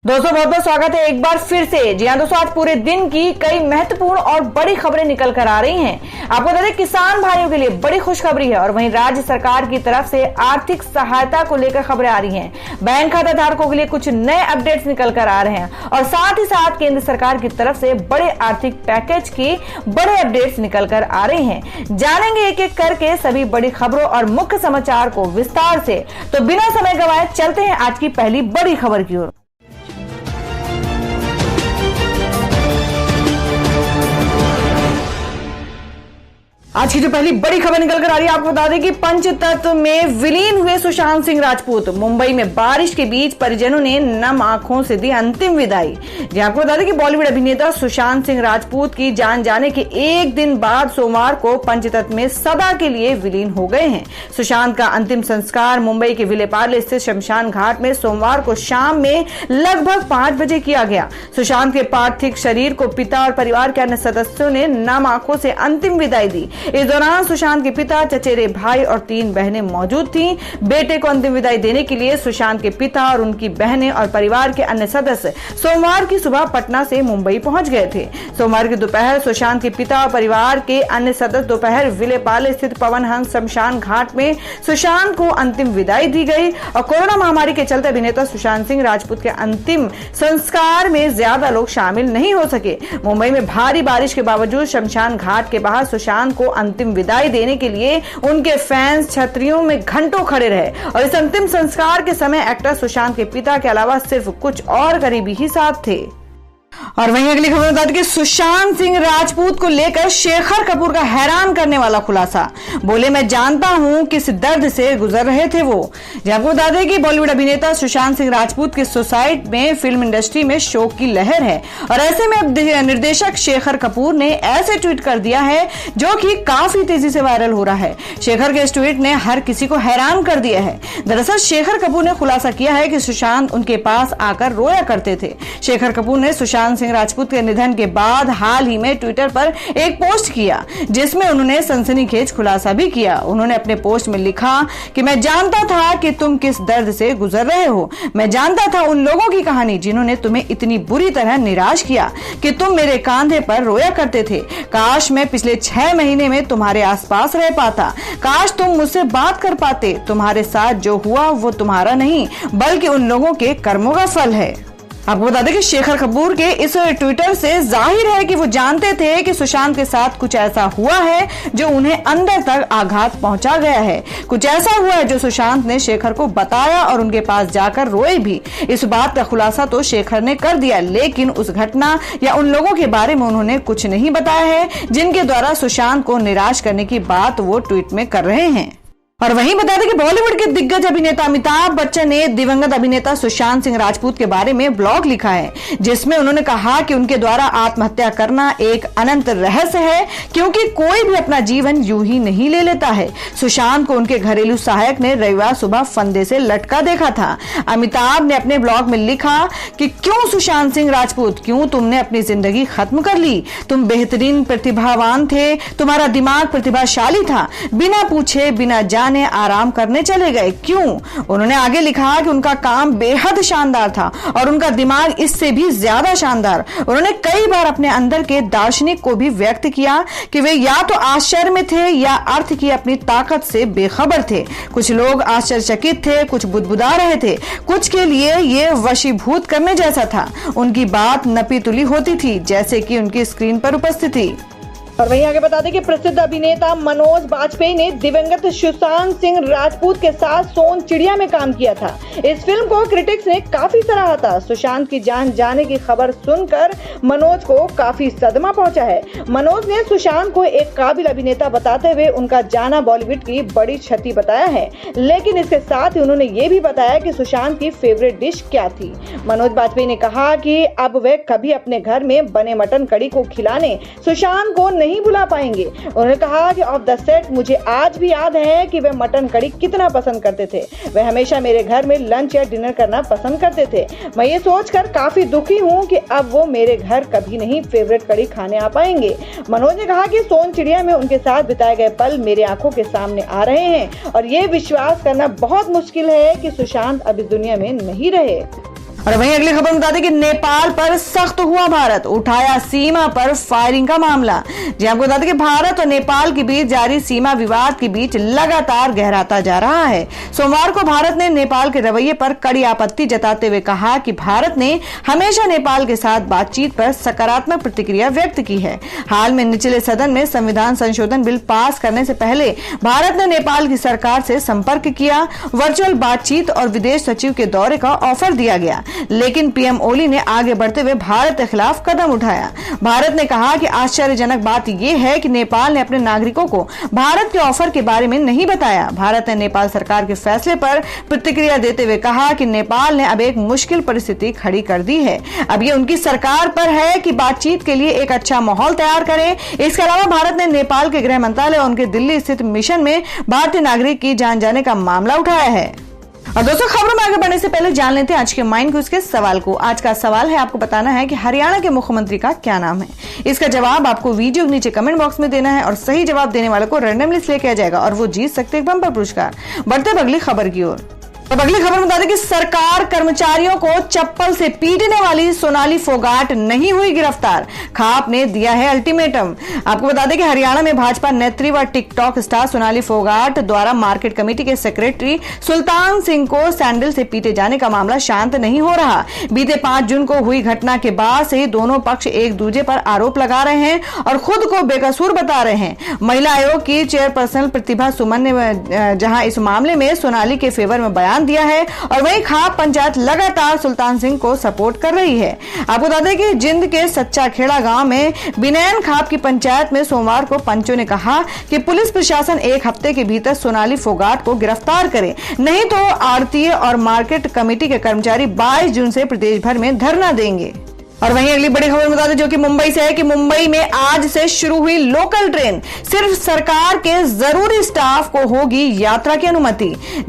दोस्तों बहुत बहुत स्वागत है एक बार फिर से। जी हाँ दोस्तों, आज पूरे दिन की कई महत्वपूर्ण और बड़ी खबरें निकल कर आ रही हैं। आपको बता दें किसान भाइयों के लिए बड़ी खुशखबरी है और वहीं राज्य सरकार की तरफ से आर्थिक सहायता को लेकर खबरें आ रही हैं। बैंक खाता धारकों के लिए कुछ नए अपडेट्स निकल कर आ रहे हैं और साथ ही साथ केंद्र सरकार की तरफ से बड़े आर्थिक पैकेज की बड़े अपडेट्स निकल कर आ रहे हैं। जानेंगे एक एक करके सभी बड़ी खबरों और मुख्य समाचार को विस्तार से। तो बिना समय गवाए चलते हैं आज की पहली बड़ी खबर की ओर। आज की जो पहली बड़ी खबर निकल कर आ रही है, आपको बता दें कि पंचतत्व में विलीन हुए सुशांत सिंह राजपूत। मुंबई में बारिश के बीच परिजनों ने नम आंखों से दी अंतिम विदाई। जी आपको बता दें कि बॉलीवुड अभिनेता सुशांत सिंह राजपूत की जान जाने के एक दिन बाद सोमवार को पंचतत्व में सदा के लिए विलीन हो गए हैं। सुशांत का अंतिम संस्कार मुंबई के विलेपार्ले स्थित शमशान घाट में सोमवार को शाम में लगभग 5 बजे किया गया। सुशांत के पार्थिव शरीर को पिता और परिवार के अन्य सदस्यों ने नम आंखों से अंतिम विदाई दी। इस दौरान सुशांत के पिता, चचेरे भाई और 3 बहनें मौजूद थीं। बेटे को अंतिम विदाई देने के लिए सुशांत के पिता और उनकी बहनें और परिवार के अन्य सदस्य सोमवार की सुबह पटना से मुंबई पहुंच गए थे। सोमवार की दोपहर सुशांत के पिता और परिवार के अन्य सदस्य दोपहर विलेपार्ले स्थित पवन हंस शमशान घाट में सुशांत को अंतिम विदाई दी गई। और कोरोना महामारी के चलते अभिनेता सुशांत सिंह राजपूत के अंतिम संस्कार में ज्यादा लोग शामिल नहीं हो सके। मुंबई में भारी बारिश के बावजूद शमशान घाट के बाहर सुशांत को अंतिम विदाई देने के लिए उनके फैंस छतरियों में घंटों खड़े रहे और इस अंतिम संस्कार के समय एक्टर सुशांत के पिता के अलावा सिर्फ कुछ और करीबी ही साथ थे। और वहीं अगली खबर बता दें कि सुशांत सिंह राजपूत को लेकर शेखर कपूर का हैरान करने वाला खुलासा। बोले, मैं जानता हूं किस दर्द से गुजर रहे थे वो। आपको बता दें कि बॉलीवुड अभिनेता सुशांत सिंह राजपूत के सुसाइड में फिल्म इंडस्ट्री में शोक की लहर है और ऐसे में अब निर्देशक शेखर कपूर ने ऐसे ट्वीट कर दिया है जो कि काफी तेजी से वायरल हो रहा है। शेखर के इस ट्वीट ने हर किसी को हैरान कर दिया है। दरअसल शेखर कपूर ने खुलासा किया है कि सुशांत उनके पास आकर रोया करते थे। शेखर कपूर ने सुशांत सिंह राजपूत के निधन के बाद हाल ही में ट्विटर पर एक पोस्ट किया जिसमें उन्होंने सनसनीखेज खुलासा भी किया। उन्होंने अपने पोस्ट में लिखा कि मैं जानता था कि तुम किस दर्द से गुजर रहे हो। मैं जानता था उन लोगों की कहानी जिन्होंने तुम्हें इतनी बुरी तरह निराश किया कि तुम मेरे कंधे पर रोया करते थे। काश मैं पिछले 6 महीने में तुम्हारे आसपास रह पाता। काश तुम मुझसे बात कर पाते। तुम्हारे साथ जो हुआ वो तुम्हारा नहीं बल्कि उन लोगों के कर्मों का फल है। आपको बता दें कि शेखर कपूर के इस ट्विटर से जाहिर है कि वो जानते थे कि सुशांत के साथ कुछ ऐसा हुआ है जो उन्हें अंदर तक आघात पहुंचा गया है। कुछ ऐसा हुआ है जो सुशांत ने शेखर को बताया और उनके पास जाकर रोए भी। इस बात का खुलासा तो शेखर ने कर दिया, लेकिन उस घटना या उन लोगों के बारे में उन्होंने कुछ नहीं बताया है जिनके द्वारा सुशांत को निराश करने की बात वो ट्वीट में कर रहे हैं। और वहीं बता दें कि बॉलीवुड के दिग्गज अभिनेता अमिताभ बच्चन ने दिवंगत अभिनेता सुशांत सिंह राजपूत के बारे में ब्लॉग लिखा है जिसमें उन्होंने कहा कि उनके द्वारा आत्महत्या करना एक अनंत रहस्य है क्योंकि कोई भी अपना जीवन यूं ही नहीं ले लेता है। सुशांत को उनके घरेलू सहायक ने रविवार सुबह फंदे से लटका देखा था। अमिताभ ने अपने ब्लॉग में लिखा कि क्यों सुशांत सिंह राजपूत, क्यों तुमने अपनी जिंदगी खत्म कर ली। तुम बेहतरीन प्रतिभावान थे, तुम्हारा दिमाग प्रतिभाशाली था, बिना पूछे बिना ने आराम करने चले गए। क्यों? उन्होंने आगे लिखा कि उनका काम बेहद शानदार था और उनका दिमाग इससे भी ज्यादा शानदार। उन्होंने कई बार अपने अंदर के दार्शनिक को भी व्यक्त किया कि वे या तो आश्चर्य में थे या अर्थ की अपनी ताकत से बेखबर थे। कुछ लोग आश्चर्यचकित थे, कुछ बुदबुदा रहे थे, कुछ के लिए ये वशीभूत करने जैसा था। उनकी बात नपी तुली होती थी जैसे कि उनकी स्क्रीन पर उपस्थिति। और वहीं आगे बता दें कि प्रसिद्ध अभिनेता मनोज बाजपेयी ने दिवंगत सुशांत सिंह राजपूत के साथ सोन चिड़िया में काम किया था। इस फिल्म को क्रिटिक्स ने काफी सराहा था। सुशांत की जान जाने की खबर सुनकर मनोज को काफी सदमा पहुंचा है। मनोज ने सुशांत को एक काबिल अभिनेता बताते हुए उनका जाना बॉलीवुड की बड़ी क्षति बताया है, लेकिन इसके साथ ही उन्होंने ये भी बताया कि सुशांत की फेवरेट डिश क्या थी। मनोज बाजपेयी ने कहा कि अब वे कभी अपने घर में बने मटन कड़ी को खिलाने सुशांत को नहीं बुला पाएंगे। उन्होंने कहा कि ऑफ द सेट मुझे आज भी याद है कि वे मटन कड़ी कितना पसंद करते थे। वे हमेशा मेरे घर में लंच या डिनर करना पसंद करते थे। मैं ये सोचकर काफी दुखी हूँ कि अब वो मेरे घर कभी नहीं फेवरेट कड़ी खाने आ पाएंगे। मनोज ने कहा कि सोन चिड़िया में उनके साथ बिताए गए पल मेरे आंखों के सामने आ रहे हैं और ये विश्वास करना बहुत मुश्किल है कि सुशांत अब इस दुनिया में नहीं रहे। और वहीं अगली खबर बता दें कि नेपाल पर सख्त हुआ भारत, उठाया सीमा पर फायरिंग का मामला। जी आपको बता दें कि भारत और नेपाल के बीच जारी सीमा विवाद के बीच लगातार गहराता जा रहा है। सोमवार को भारत ने नेपाल के रवैये पर कड़ी आपत्ति जताते हुए कहा कि भारत ने हमेशा नेपाल के साथ बातचीत पर सकारात्मक प्रतिक्रिया व्यक्त की है। हाल में निचले सदन में संविधान संशोधन बिल पास करने से पहले भारत ने नेपाल की सरकार से संपर्क किया, वर्चुअल बातचीत और विदेश सचिव के दौरे का ऑफर दिया गया, लेकिन पीएम ओली ने आगे बढ़ते हुए भारत के खिलाफ कदम उठाया। भारत ने कहा कि आश्चर्यजनक बात यह है कि नेपाल ने अपने नागरिकों को भारत के ऑफर के बारे में नहीं बताया। भारत ने नेपाल सरकार के फैसले पर प्रतिक्रिया देते हुए कहा कि नेपाल ने अब एक मुश्किल परिस्थिति खड़ी कर दी है। अब ये उनकी सरकार पर है कि बातचीत के लिए एक अच्छा माहौल तैयार करे। इसके अलावा भारत ने नेपाल के गृह मंत्रालय और उनके दिल्ली स्थित मिशन में भारतीय नागरिक की जान जाने का मामला उठाया है। और दोस्तों, खबरों में आगे बढ़ने से पहले जान लेते हैं आज के माइंड क्विज के सवाल को। आज का सवाल है, आपको बताना है कि हरियाणा के मुख्यमंत्री का क्या नाम है। इसका जवाब आपको वीडियो के नीचे कमेंट बॉक्स में देना है और सही जवाब देने वाले को रैंडमली सिलेक्ट किया जाएगा और वो जीत सकते हैं बम्पर पुरस्कार। बढ़ते हैं अगली खबर की ओर। अब अगली खबर बता दें कि सरकार कर्मचारियों को चप्पल से पीटने वाली सोनाली फोगाट नहीं हुई गिरफ्तार, खाप ने दिया है अल्टीमेटम। आपको बता दें कि हरियाणा में भाजपा नेत्री व टिकटॉक स्टार सोनाली फोगाट द्वारा मार्केट कमेटी के सेक्रेटरी सुल्तान सिंह को सैंडल से पीटे जाने का मामला शांत नहीं हो रहा। बीते 5 जून को हुई घटना के बाद से ही दोनों पक्ष एक दूसरे पर आरोप लगा रहे हैं और खुद को बेकसूर बता रहे हैं। महिला आयोग की चेयरपर्सन प्रतिभा सुमन ने जहां इस मामले में सोनाली के फेवर में बयान दिया है और वहीं खाप पंचायत लगातार सुल्तान सिंह को सपोर्ट कर रही है। आपको बता दें कि जिंद के सच्चा खेड़ा गांव में बिनैन खाप की पंचायत में सोमवार को पंचों ने कहा कि पुलिस प्रशासन 1 हफ्ते के भीतर सोनाली फोगाट को गिरफ्तार करे, नहीं तो आड़तीय और मार्केट कमेटी के कर्मचारी 22 जून से प्रदेश भर में धरना देंगे। और वहीं अगली बड़ी खबर बता दें जो कि मुंबई से है कि मुंबई में आज से शुरू हुई लोकल ट्रेन, सिर्फ सरकार के जरूरी स्टाफ को होगी यात्रा की अनुमति।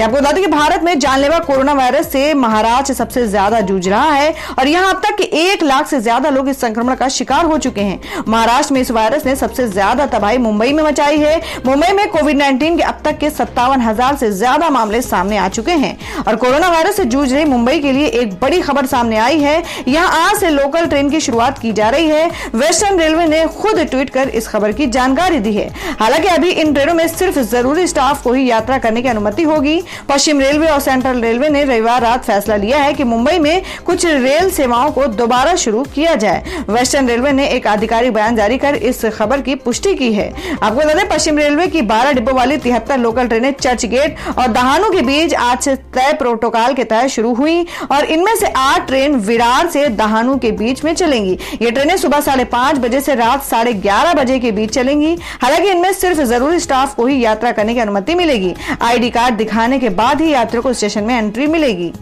आपको बता दें कि भारत में जानलेवा कोरोना वायरस से महाराष्ट्र सबसे ज्यादा जूझ रहा है और यहां अब तक 1 लाख से ज्यादा लोग इस संक्रमण का शिकार हो चुके हैं। महाराष्ट्र में इस वायरस ने सबसे ज्यादा तबाही मुंबई में मचाई है। मुंबई में कोविड-19 के अब तक के 57,000 से ज्यादा मामले सामने आ चुके हैं और कोरोना वायरस से जूझ रही मुंबई के लिए एक बड़ी खबर सामने आई है। यहां आज से लोकल ट्रेन की शुरुआत की जा रही है। वेस्टर्न रेलवे ने खुद ट्वीट कर इस खबर की जानकारी दी है। हालांकि अभी इन ट्रेनों में सिर्फ जरूरी स्टाफ को ही यात्रा करने की अनुमति होगी। पश्चिम रेलवे और सेंट्रल रेलवे ने रविवार रात फैसला लिया है कि मुंबई में कुछ रेल सेवाओं को दोबारा शुरू किया जाए। वेस्टर्न रेलवे ने एक आधिकारिक बयान जारी कर इस खबर की पुष्टि की है। आपको बता दें, पश्चिम रेलवे की 12 डिब्बों वाली 73 लोकल ट्रेनें चर्च गेट और दहानू के बीच आज से तय प्रोटोकॉल के तहत शुरू हुई और इनमें से 8 ट्रेन विरार से दहानू के बीच में चलेंगी। ये ट्रेनें सुबह 5:30 बजे से रात 11:30 बजे के बीच चलेंगी। हालांकि इनमें सिर्फ जरूरी स्टाफ को ही यात्रा करने की अनुमति मिलेगी। आईडी कार्ड दिखाने के बाद ही यात्रियों को स्टेशन में एंट्री मिलेगी।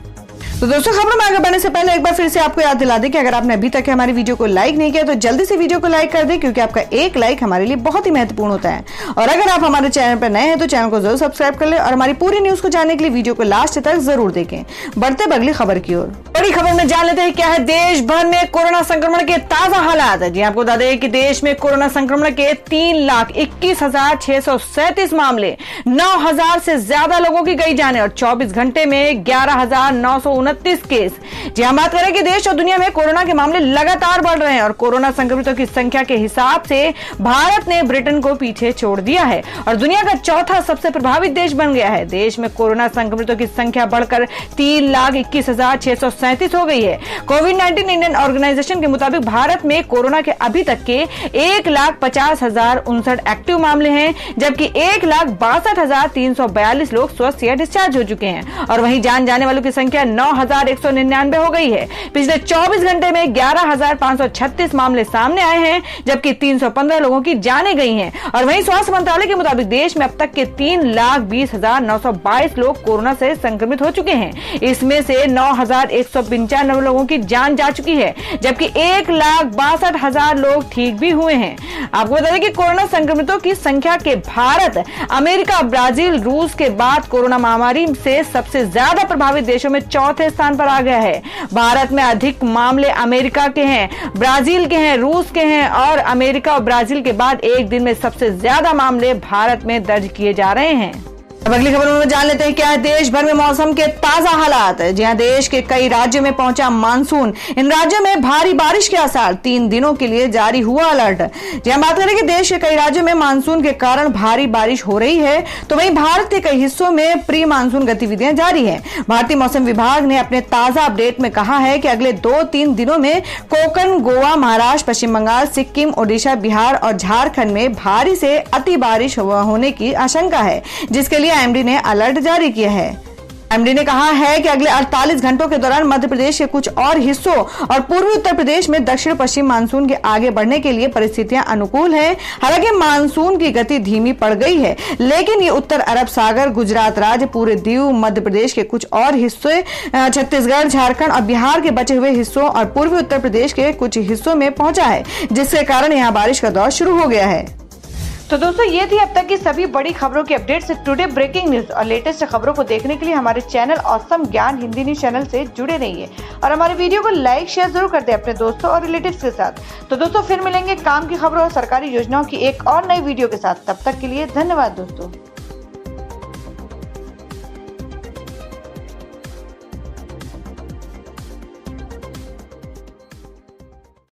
तो दोस्तों, खबरों में आगे बढ़ने से पहले एक बार फिर से आपको याद दिला दें कि अगर आपने अभी तक हमारी वीडियो को लाइक नहीं किया तो जल्दी से वीडियो को लाइक कर दें, क्योंकि आपका एक लाइक हमारे लिए बहुत ही महत्वपूर्ण होता है। और अगर आप हमारे चैनल पर नए हैं तो चैनल को जरूर सब्सक्राइब कर ले और हमारी पूरी न्यूज को जानने के लिए वीडियो को लास्ट तक जरूर देखें। बढ़ते अगली खबर की ओर। बड़ी खबर में जान लेते हैं क्या है देश भर में कोरोना संक्रमण के ताजा हालात। जी आपको बता दें कि देश में कोरोना संक्रमण के 3,21,637 मामले, 9,000 से ज्यादा लोगों की गई जाने और 24 घंटे में 11,929 केस। जी हम बात करें कि देश और दुनिया में कोरोना के मामले लगातार बढ़ रहे हैं और कोरोना संक्रमितों की संख्या के हिसाब से भारत ने ब्रिटेन को पीछे छोड़ दिया है और दुनिया का चौथा सबसे प्रभावित देश बन गया है। देश में कोरोना संक्रमितों की संख्या बढ़कर 3,21,637 हो गई है। कोविड-19 इंडियन ऑर्गेनाइजेशन के मुताबिक भारत में कोरोना के अभी तक के 1,50,059 एक्टिव मामले हैं, जबकि 1,62,342 लोग स्वस्थ या डिस्चार्ज हो चुके हैं और वहीं जान जाने वालों की संख्या 9,199 हो गई है। पिछले 24 घंटे में 11,536 मामले सामने आए हैं, जबकि 315 लोगों की जानें गई हैं और वहीं स्वास्थ्य मंत्रालय के मुताबिक देश में अब तक के 3,20,922 लोग कोरोना से संक्रमित हो चुके हैं। इसमें से 9,195 लोगों की जान जा चुकी है, जबकि 1,62,000 लोग ठीक भी हुए हैं। आपको बता दें कि कोरोना संक्रमितों की संख्या के भारत, अमेरिका, ब्राजील, रूस के बाद कोरोना महामारी से सबसे ज्यादा प्रभावित देशों में चौथे स्थान पर आ गया है। भारत में अधिक मामले अमेरिका के हैं, ब्राजील के हैं, रूस के हैं और अमेरिका और ब्राजील के बाद एक दिन में सबसे ज्यादा मामले भारत में दर्ज किए जा रहे हैं। अब अगली खबरों में जान लेते हैं क्या है देश भर में मौसम के ताजा हालात। जहां देश के कई राज्यों में पहुंचा मानसून, इन राज्यों में भारी बारिश के आसार, 3 दिनों के लिए जारी हुआ अलर्ट। जहां बात करें कि देश के कई राज्यों में मानसून के कारण भारी बारिश हो रही है, तो वहीं भारत के कई हिस्सों में प्री मानसून गतिविधियां जारी है। भारतीय मौसम विभाग ने अपने ताजा अपडेट में कहा है कि अगले 2-3 दिनों में कोंकण, गोवा, महाराष्ट्र, पश्चिम बंगाल, सिक्किम, ओडिशा, बिहार और झारखंड में भारी से अति बारिश होने की आशंका है, जिसके लिए एमडी ने अलर्ट जारी किया है। एमडी ने कहा है कि अगले 48 घंटों के दौरान मध्य प्रदेश के कुछ और हिस्सों और पूर्वी उत्तर प्रदेश में दक्षिण पश्चिम मानसून के आगे बढ़ने के लिए परिस्थितियां अनुकूल हैं। हालांकि मानसून की गति धीमी पड़ गई है, लेकिन ये उत्तर अरब सागर, गुजरात राज्य, पूरे दीव, मध्य प्रदेश के कुछ और हिस्से, छत्तीसगढ़, झारखंड और बिहार के बचे हुए हिस्सों और पूर्वी उत्तर प्रदेश के कुछ हिस्सों में पहुंचा है, जिसके कारण यहाँ बारिश का दौर शुरू हो गया है। तो दोस्तों ये थी अब तक की सभी बड़ी खबरों की अपडेट से टुडे ब्रेकिंग न्यूज और लेटेस्ट खबरों को देखने के लिए हमारे चैनल ऑसम ज्ञान हिंदी न्यूज चैनल से जुड़े रहिए और हमारे वीडियो को लाइक शेयर जरूर कर दें अपने दोस्तों और रिलेटिव्स के साथ। तो दोस्तों फिर मिलेंगे काम की खबरों और सरकारी योजनाओं की एक और नई वीडियो के साथ। तब तक के लिए धन्यवाद दोस्तों।